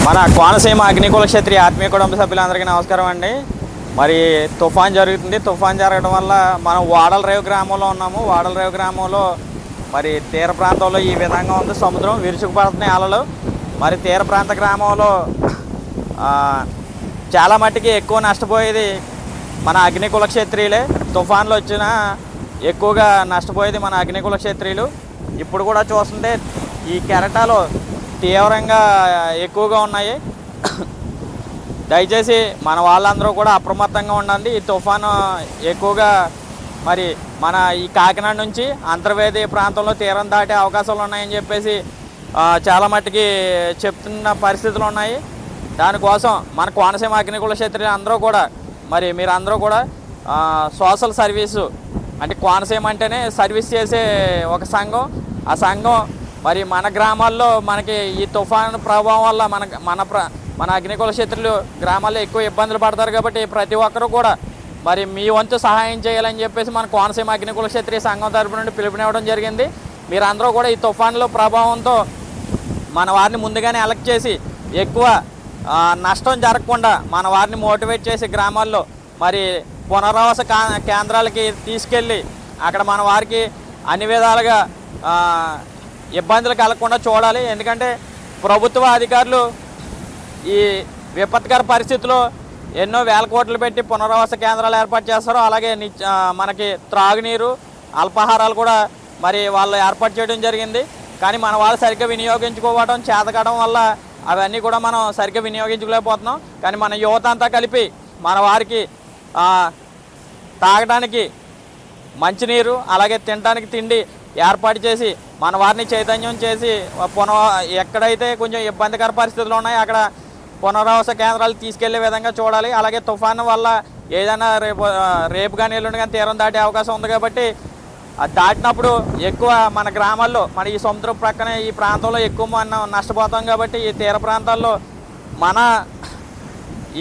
మన కోనసీమ అగ్నికుల క్షత్రియ ఆత్మీయ కుటుంబ సభ్యులందరికీ నమస్కారం అండి. మరి తుఫాన్ జరుగుతుంది. తుఫాన్ జరగడం వల్ల మనం వాడలరేవు గ్రామంలో ఉన్నాము. వాడలరేవు గ్రామంలో మరి తీర ప్రాంతంలో ఈ విధంగా ఉంది. సముద్రం విరుచుకుపడుతున్నాయి అలలు. మరి తీర ప్రాంత గ్రామంలో చాలా మట్టికి ఎక్కువ నష్టపోయేది మన అగ్నికుల క్షత్రియులే. తుఫాన్లు వచ్చినా ఎక్కువగా నష్టపోయేది మన అగ్నికుల క్షత్రియులు. ఇప్పుడు కూడా చూస్తుంటే ఈ కెరటాలు తీవ్రంగా ఎక్కువగా ఉన్నాయి. దయచేసి మన వాళ్ళందరూ కూడా అప్రమత్తంగా ఉండండి. ఈ తుఫాను ఎక్కువగా మరి మన ఈ కాకినాడ నుంచి అంతర్వేది ప్రాంతంలో తీరం దాటే అవకాశాలు ఉన్నాయని చెప్పేసి చాలా మట్టుకి చెప్తున్న పరిస్థితులు ఉన్నాయి. దానికోసం మన కోనసీమ అగ్నికుల క్షత్రియులు అందరూ కూడా మరి మీరందరూ కూడా సోషల్ సర్వీసు అంటే కోనసీమ అంటేనే సర్వీస్ చేసే ఒక సంఘం. ఆ సంఘం మరి మన గ్రామాల్లో మనకి ఈ తుఫాను ప్రభావం వల్ల మన అగ్నికుల క్షత్రియులు గ్రామాల్లో ఎక్కువ ఇబ్బందులు పడతారు. కాబట్టి ప్రతి ఒక్కరూ కూడా మరి మీ వంతు సహాయం చేయాలని చెప్పేసి మన కోనసీమ అగ్నికుల క్షత్రియ సంఘం తరపు నుండి పిలుపునివ్వడం జరిగింది. మీరందరూ కూడా ఈ తుఫానులో ప్రభావంతో మన వారిని ముందుగానే అలర్ట్ చేసి ఎక్కువ నష్టం జరగకుండా మన వారిని మోటివేట్ చేసి గ్రామాల్లో మరి పునరావాస కేంద్రాలకి తీసుకెళ్ళి అక్కడ మన వారికి అన్ని విధాలుగా ఇబ్బందులు కలగకుండా చూడాలి. ఎందుకంటే ప్రభుత్వ అధికారులు ఈ విపత్కర పరిస్థితుల్లో ఎన్నో వేల కోట్లు పెట్టి పునరావాస కేంద్రాలు ఏర్పాటు చేస్తారు. అలాగే మనకి త్రాగునీరు అల్పాహారాలు కూడా మరి వాళ్ళు ఏర్పాటు చేయడం జరిగింది. కానీ మన వాళ్ళు సరిగ్గా వినియోగించుకోవడం చేతకడం వల్ల అవన్నీ కూడా మనం సరిగ్గా వినియోగించుకోలేకపోతున్నాం. కానీ మన యువత అంతా కలిపి మన వారికి తాగడానికి మంచినీరు అలాగే తినడానికి తిండి ఏర్పాటు చేసి మన వారిని చైతన్యం చేసి ఎక్కడైతే కొంచెం ఇబ్బందికర పరిస్థితులు ఉన్నాయో అక్కడ పునరావాస కేంద్రాలు తీసుకెళ్లే విధంగా చూడాలి. అలాగే తుఫాను వల్ల ఏదైనా రేపు కానీ ఎల్లుండి కానీ తీరం దాటే అవకాశం ఉంది. కాబట్టి అది దాటినప్పుడు ఎక్కువ మన గ్రామాల్లో మన ఈ సముద్రం ప్రక్కనే ఈ ప్రాంతంలో ఎక్కువ మనం నష్టపోతాం. కాబట్టి ఈ తీర ప్రాంతాల్లో మన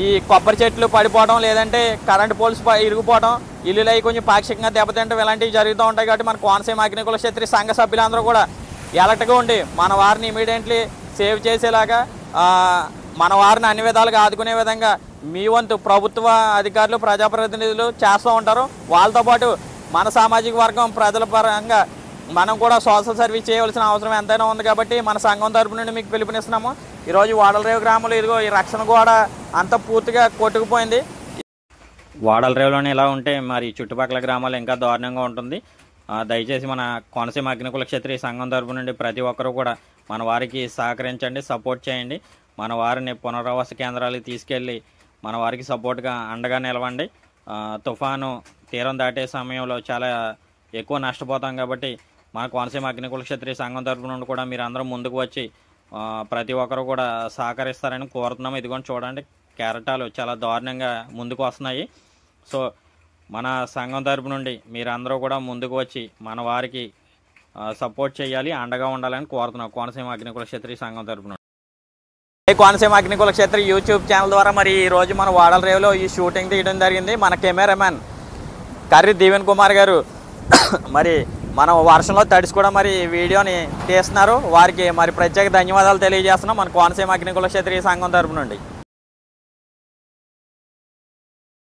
ఈ కొబ్బరి చెట్లు పడిపోవడం లేదంటే కరెంటు పోల్స్ ఇరిగిపోవడం ఇల్లులు అవి కొంచెం పాక్షికంగా దెబ్బతింటం ఇలాంటివి జరుగుతూ ఉంటాయి. కాబట్టి మన కోనసీమ అగ్నికుల క్షత్రియ సంఘ సభ్యులందరూ కూడా ఎలర్ట్గా ఉండి మన వారిని ఇమీడియట్లీ సేవ్ చేసేలాగా మన వారిని అన్ని విధాలుగా ఆదుకునే విధంగా మీ వంతు ప్రభుత్వ అధికారులు ప్రజాప్రతినిధులు చేస్తూ ఉంటారు. వాళ్ళతో పాటు మన సామాజిక వర్గం ప్రజల పరంగా మనం కూడా సోషల్ సర్వీస్ చేయవలసిన అవసరం ఎంతైనా ఉంది. కాబట్టి మన సంఘం తరపు నుండి మీకు పిలుపునిస్తున్నాము. ఈరోజు వాడలరేవు గ్రామంలో ఇదిగో ఈ రక్షణ గోడ అంతా పూర్తిగా కొట్టుకుపోయింది. వాడలరేవులోనే ఇలా ఉంటే మరి చుట్టుపక్కల గ్రామాలు ఇంకా దారుణంగా ఉంటుంది. దయచేసి మన కోనసీమ అగ్నికుల క్షత్రియ సంఘం తరపు నుండి ప్రతి ఒక్కరూ కూడా మన వారికి సహకరించండి, సపోర్ట్ చేయండి. మన వారిని పునరావాస కేంద్రాలకు తీసుకెళ్ళి మన వారికి సపోర్ట్గా అండగా నిలవండి. తుఫాను తీరం దాటే సమయంలో చాలా ఎక్కువ నష్టపోతాం. కాబట్టి మన కోనసీమ అగ్నికుల క్షత్రియ సంఘం తరపు నుండి కూడా మీరు అందరూ ముందుకు వచ్చి ప్రతి ఒక్కరు కూడా సహకరిస్తారని కోరుతున్నాము. ఇదిగోండి చూడండి, కెరటాలు చాలా దారుణంగా ముందుకు వస్తున్నాయి. సో మన సంఘం తరపు నుండి మీరందరూ కూడా ముందుకు వచ్చి మన వారికి సపోర్ట్ చేయాలి, అండగా ఉండాలని కోరుతున్నాం కోనసీమ అగ్నికుల క్షత్రియ సంఘం తరపు నుండి. కోనసీమ అగ్నికుల క్షత్రియ యూట్యూబ్ ఛానల్ ద్వారా మరి ఈరోజు మన వాడలరేవులో ఈ షూటింగ్ తీయడం జరిగింది. మన కెమెరామ్యాన్ కర్రీ దీవెన్ కుమార్ గారు మరి మనం వర్షంలో తడిసి కూడా మరి వీడియోని తీస్తున్నారు. వారికి మరి ప్రత్యేక ధన్యవాదాలు తెలియజేస్తున్నాం మన కోనసీమ అగ్నికుల క్షత్రియ సంఘం తరపు నుండి.